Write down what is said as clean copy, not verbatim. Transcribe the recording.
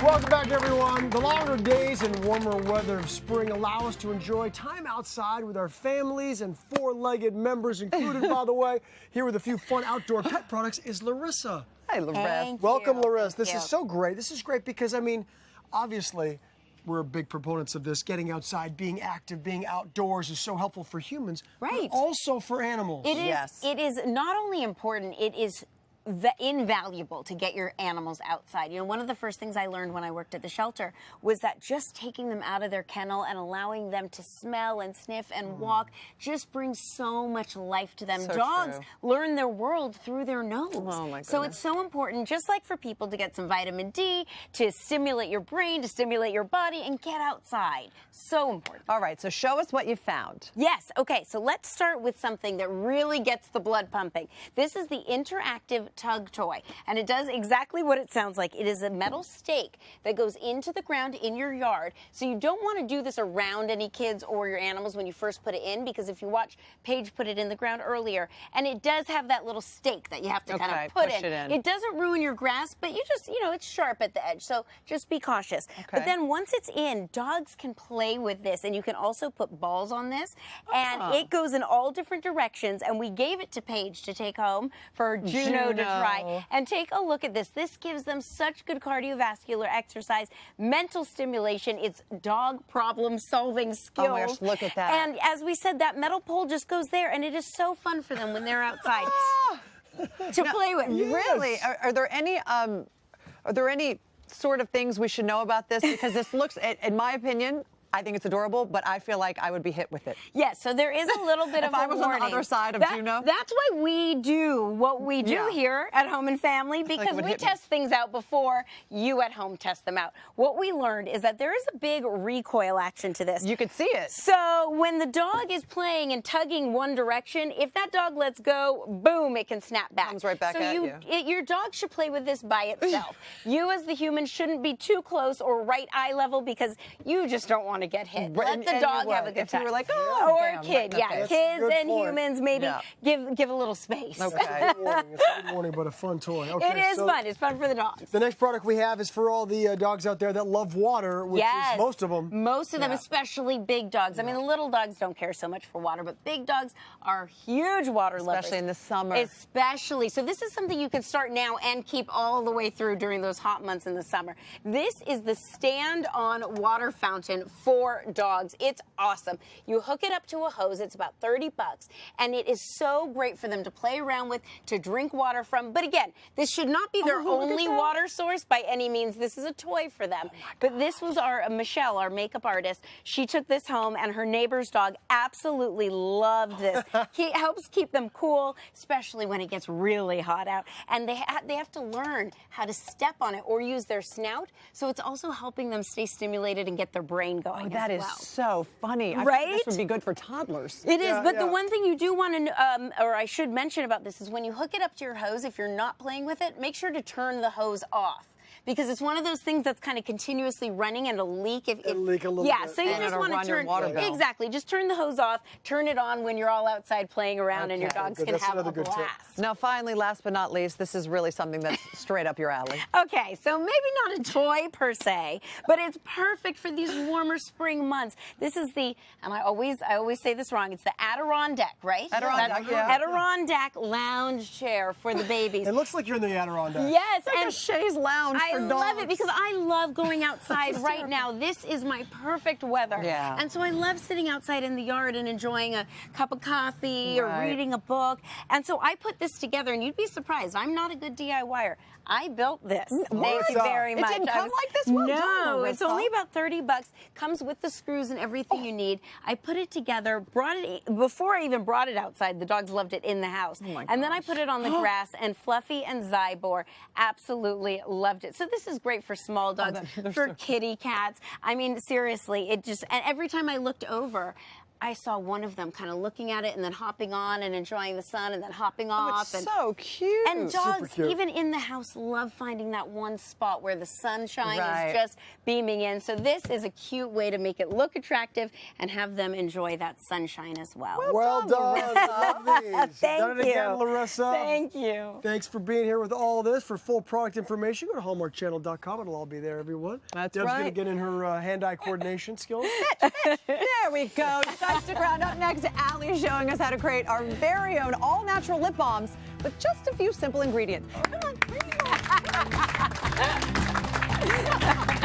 Welcome back, everyone. The longer days and warmer weather of spring allow us to enjoy time outside with our families and four-legged members included, by the way. Here with a few fun outdoor pet products is Larissa. Hi, Larissa. Welcome, Larissa. This is so great. This is great because, I mean, obviously, we're big proponents of this. Getting outside, being active, being outdoors is so helpful for humans, right? But also for animals. It is. Yes. It is not only important. It is invaluable to get your animals outside. You know, one of the first things I learned when I worked at the shelter was that just taking them out of their kennel and allowing them to smell and sniff and walk just brings so much life to them. So Dogs true. learn their world through their nose. Oh, my goodness. So it's so important, just like for people, to get some vitamin D, to stimulate your brain, to stimulate your body, and get outside. So important. All right, so show us what you found. Yes, okay, so let's start with something that really gets the blood pumping. This is the interactive tug toy, and it does exactly what it sounds like. It is a metal stake that goes into the ground in your yard, so you don't want to do this around any kids or your animals when you first put it in, because if you watch Paige put it in the ground earlier, and it does have that little stake that you have to kind of put in. It doesn't ruin your grass, but you just, you know, it's sharp at the edge, so just be cautious. But then once it's in, dogs can play with this, and you can also put balls on this, and it goes in all different directions, and we gave it to Paige to take home for Juno to try. And take a look at this. This gives them such good cardiovascular exercise, mental stimulation. It's dog problem-solving skills. Oh my gosh, look at that. And as we said, that metal pole just goes there, and it is so fun for them when they're outside to play with. Really? Are there any sort of things we should know about this? Because this looks, in my opinion, I think it's adorable, but I feel like I would be hit with it. Yes, so there is a little bit of a warning. If I was on the other side of Juno? That's why we do what we do here at Home and Family, because we test things out before you at home test them out. What we learned is that there is a big recoil action to this. You could see it. So when the dog is playing and tugging one direction, if that dog lets go, boom, it can snap back. Comes right back at you. Your dog should play with this by itself. You as the human shouldn't be too close or right eye level, because you just don't want to get hit. Let the dog have a good time. If you were like, oh, or a kid, kids and humans, maybe give a little space. Okay. It's a good warning, but a fun toy. Okay, it is fun. It's fun for the dogs. The next product we have is for all the dogs out there that love water, which is most of them. Most of them, especially big dogs. I mean, the little dogs don't care so much for water, but big dogs are huge water lovers. Especially in the summer. Especially. So this is something you can start now and keep all the way through during those hot months in the summer. This is the stand-on water fountain for dogs. It's awesome. You hook it up to a hose. It's about $30, and it is so great for them to play around with, to drink water from. But again, this should not be their only water source by any means. This is a toy for them. But this was Michelle, our makeup artist. She took this home, and her neighbor's dog absolutely loved this. It helps keep them cool, especially when it gets really hot out. And they have to learn how to step on it or use their snout. So it's also helping them stay stimulated and get their brain going. Oh, that is so funny. Right? I think this would be good for toddlers. It is, but the one thing you do want to, or I should mention about this, is when you hook it up to your hose, if you're not playing with it, make sure to turn the hose off. Because it's one of those things that's kind of continuously running, and it'll leak if it'll leak a little bit. So you just want to turn exactly. Just turn the hose off, turn it on when you're all outside playing around, and your dogs can have a blast. Now, finally, last but not least, this is really something that's straight up your alley. Okay, so maybe not a toy per se, but it's perfect for these warmer spring months. This is the, and I always say this wrong, it's the Adirondack, right? Adirondack, Adirondack lounge chair for the babies. It looks like you're in the Adirondack. Yes, it's like a chaise lounge for dogs. I love it because I love going outside right now. This is my perfect weather. Yeah. And so I love sitting outside in the yard and enjoying a cup of coffee or reading a book. And so I put this together, and you'd be surprised. I'm not a good DIYer. I built this. Thank you very much. It didn't come like this? Well no, it's only about $30. Comes with the screws and everything you need. I put it together, brought it, before I even brought it outside, the dogs loved it in the house. And then I put it on the grass, and Fluffy and Zybor absolutely loved it. So this is great for small dogs, for kitty cats. I mean, seriously, it just, and every time I looked over, I saw one of them kind of looking at it and then hopping on and enjoying the sun and then hopping off. It's so cute. And dogs, cute. even in the house, love finding that one spot where the sunshine Right. is just beaming in. So this is a cute way to make it look attractive and have them enjoy that sunshine as well. Well done. Love these. Thank Done it you. again, Larissa. Thank you. Thanks for being here with all this. For full product information, go to hallmarkchannel.com. It'll all be there, everyone. That's Deb's going right. to get in her hand-eye coordination skills. There we go. You guys stick around. Up next, Allie's showing us how to create our very own all-natural lip balms with just a few simple ingredients. Come on, bring it on.